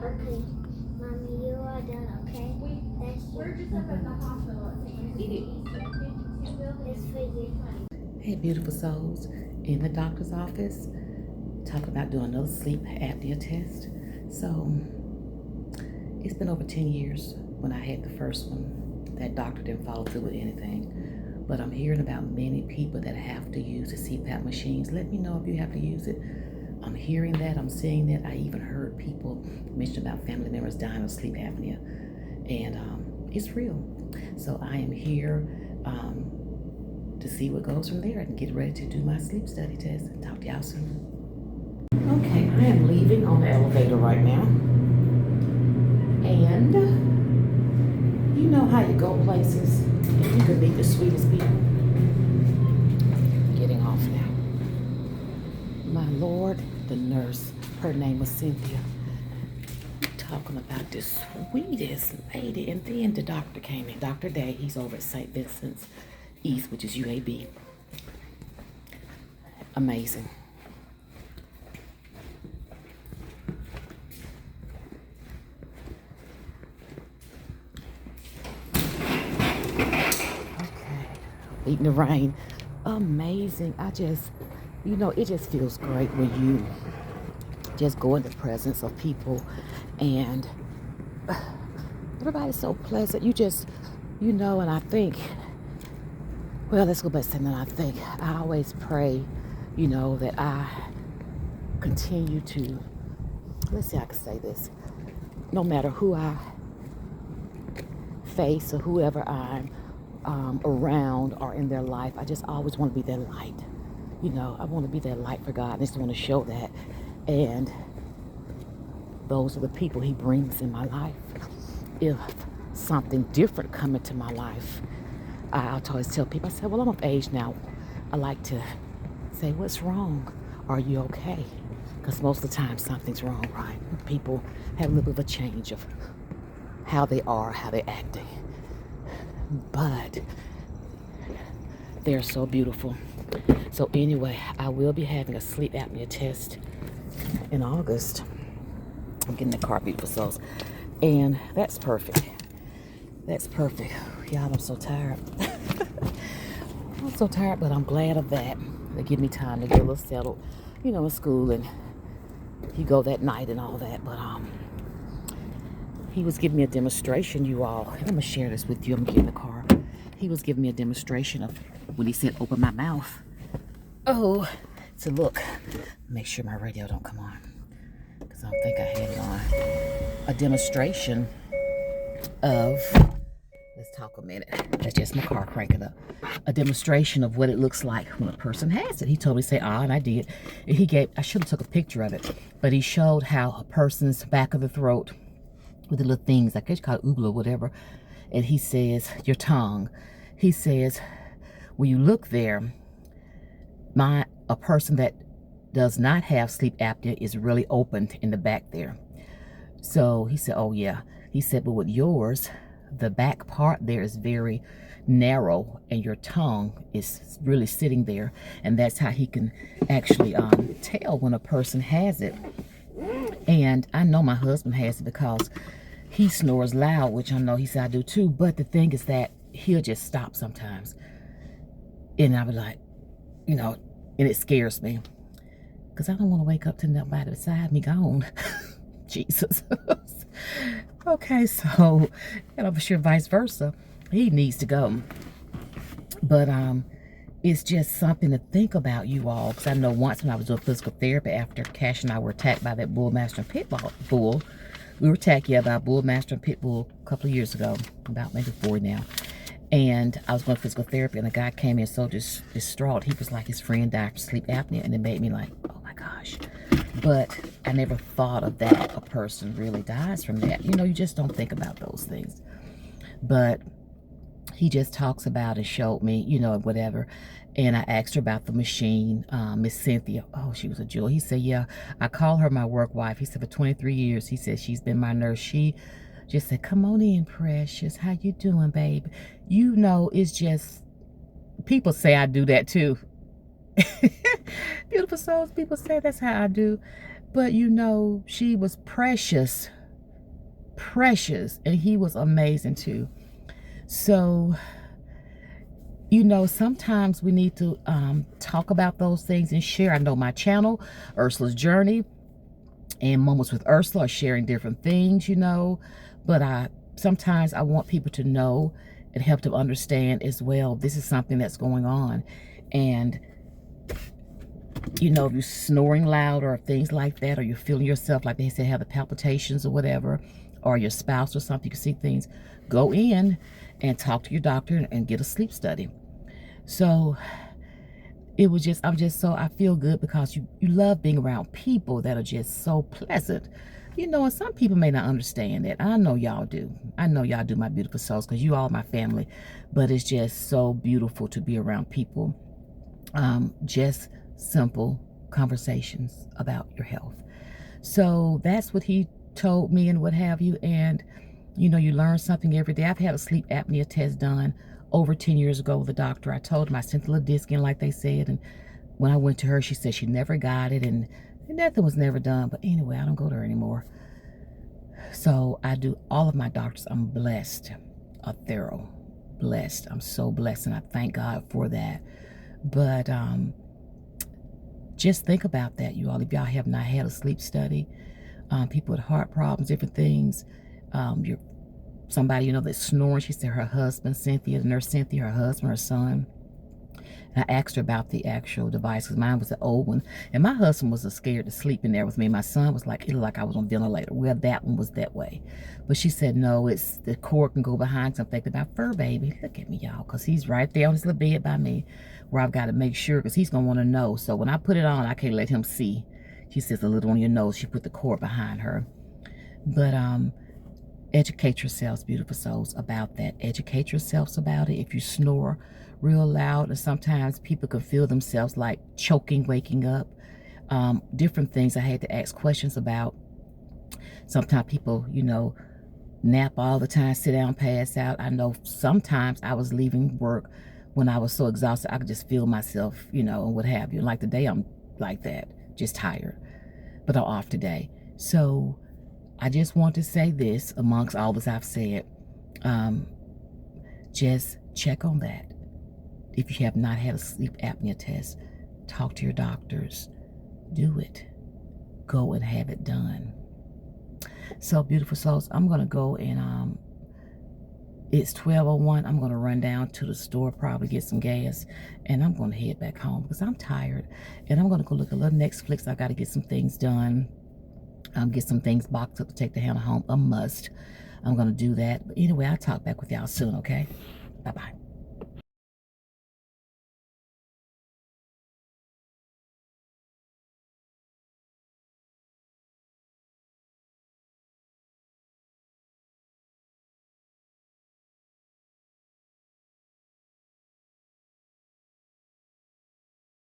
Okay, Mommy, you are done, okay? We're just up at the hospital. Eat it. It's for you. Hey, beautiful souls. In the doctor's office, talking about doing another sleep apnea test. So, it's been over 10 years when I had the first one. That doctor didn't follow through with anything. But I'm hearing about many people that have to use the CPAP machines. Let me know if you have to use it. I'm hearing that, I'm seeing that. I even heard people mention about family members dying of sleep apnea. And it's real. So I am here to see what goes from there and get ready to do my sleep study test. Talk to y'all soon. Okay, I am leaving on the elevator right now. And you know how you go places and you can meet the sweetest people. Getting off now. My Lord, the nurse, her name was Cynthia, talking about the sweetest lady. And then the doctor came in, Dr. Day. He's over at St. Vincent's East, which is UAB. Amazing. Okay, beating the rain. Amazing. It just feels great when you just go in the presence of people and everybody's so pleasant. And I think, well, let's go back to something. I always pray, that I continue to, let's see how I can say this, no matter who I face or whoever I'm around or in their life, I just always want to be their light. I want to be that light for God. I just want to show that. And those are the people he brings in my life. If something different come into my life, I'll always tell people, I say, well, I'm of age now. I like to say, what's wrong? Are you okay? Because most of the time something's wrong, right? People have a little bit of a change of how they are, how they're acting. But they're so beautiful. So anyway, I will be having a sleep apnea test in August. I'm getting the car, beautiful souls. And that's perfect. That's perfect. Y'all, I'm so tired. I'm so tired, but I'm glad of that. They give me time to get a little settled, in school, and you go that night and all that. But he was giving me a demonstration, you all. And I'm gonna share this with you. I'm getting the car. He was giving me a demonstration of when he said, open my mouth. Oh, so look, make sure my radio don't come on, because I don't think I had it on. A demonstration of, let's talk a minute. That's just my car cranking up. A demonstration of what it looks like when a person has it. He told me to say, and I did. And I should have took a picture of it, but he showed how a person's back of the throat with the little things, I guess you call it oogla or whatever. And he says, your tongue. He says, when you look there, a person that does not have sleep apnea is really opened in the back there. So he said, oh yeah. He said, but with yours, the back part there is very narrow and your tongue is really sitting there. And that's how he can actually tell when a person has it. And I know my husband has it because he snores loud, which I know he said I do too. But the thing is that he'll just stop sometimes. And I'll be like, and it scares me. Because I don't want to wake up to nobody beside me gone. Jesus. Okay, so, and I'm sure vice versa. He needs to go. But it's just something to think about, you all. Because I know once when I was doing physical therapy after Cash and I were attacked by that bull master and pit bull. We were attacked, by a bull master and pit bull a couple of years ago. About maybe 4 now. And I was going to physical therapy, and a guy came in so distraught. He was like, his friend died from sleep apnea, and it made me like, oh my gosh. But I never thought of that. A person really dies from that. You just don't think about those things. But he just talks about and showed me, whatever. And I asked her about the machine, Miss Cynthia. Oh, she was a jewel. He said, yeah, I call her my work wife. He said, for 23 years, he said, she's been my nurse. She just said, come on in, precious. How you doing, babe? It's just, people say I do that too. Beautiful souls, people say that's how I do. But she was precious precious, and he was amazing too. So, you know, sometimes we need to talk about those things and share. I know my channel, Ursula's Journey, and Moments with Ursula are sharing different things, you know, but sometimes I want people to know and help them understand as well, this is something that's going on. And, you know, if you're snoring loud or things like that, or you're feeling yourself, like they said, have the palpitations or whatever, or your spouse or something, you can see things, go in and talk to your doctor and get a sleep study. So it was just, I feel good because you love being around people that are just so pleasant. You know, and some people may not understand that. I know y'all do. I know y'all do, my beautiful souls, because you all my family. But it's just so beautiful to be around people. Just simple conversations about your health. So that's what he told me and what have you. And, you know, you learn something every day. I've had a sleep apnea test done over 10 years ago with a doctor. I told him I sent a little disc in, like they said. And when I went to her, she said she never got it. And nothing was never done. But anyway, I don't go there anymore. So I do all of my doctors. I'm blessed, a thorough blessed. I'm so blessed, and I thank God for that. But just think about that, you all. If y'all have not had a sleep study, people with heart problems, different things, you're somebody, you know, that's snoring. She said her husband, Cynthia, the nurse Cynthia, her husband, her son. And I asked her about the actual device, because mine was an old one. And my husband was scared to sleep in there with me. My son was like, it looked like I was on a ventilator. Well, that one was that way. But she said, no, it's the cord can go behind. So I'm thinking about Fur Baby. Look at me, y'all, because he's right there on his little bed by me, where I've got to make sure, because he's going to want to know. So when I put it on, I can't let him see. She says, a little on your nose. She put the cord behind her. But educate yourselves, beautiful souls, about that. Educate yourselves about it. If you snore real loud, and sometimes people can feel themselves like choking, waking up, different things I had to ask questions about. Sometimes people, you know, nap all the time, sit down, pass out. I know sometimes I was leaving work when I was so exhausted, I could just feel myself, you know, and what have you. Like today, I'm like that, just tired, but I'm off today. So I just want to say this, amongst all this I've said, just check on that. If you have not had a sleep apnea test, talk to your doctors. Do it. Go and have it done. So, beautiful souls, I'm going to go and it's 12:01. I'm going to run down to the store, probably get some gas, and I'm going to head back home because I'm tired. And I'm going to go look a little Netflix. I got to get some things done. Get some things boxed up to take the Hannah home. A must. I'm going to do that. But anyway, I'll talk back with y'all soon, okay? Bye-bye.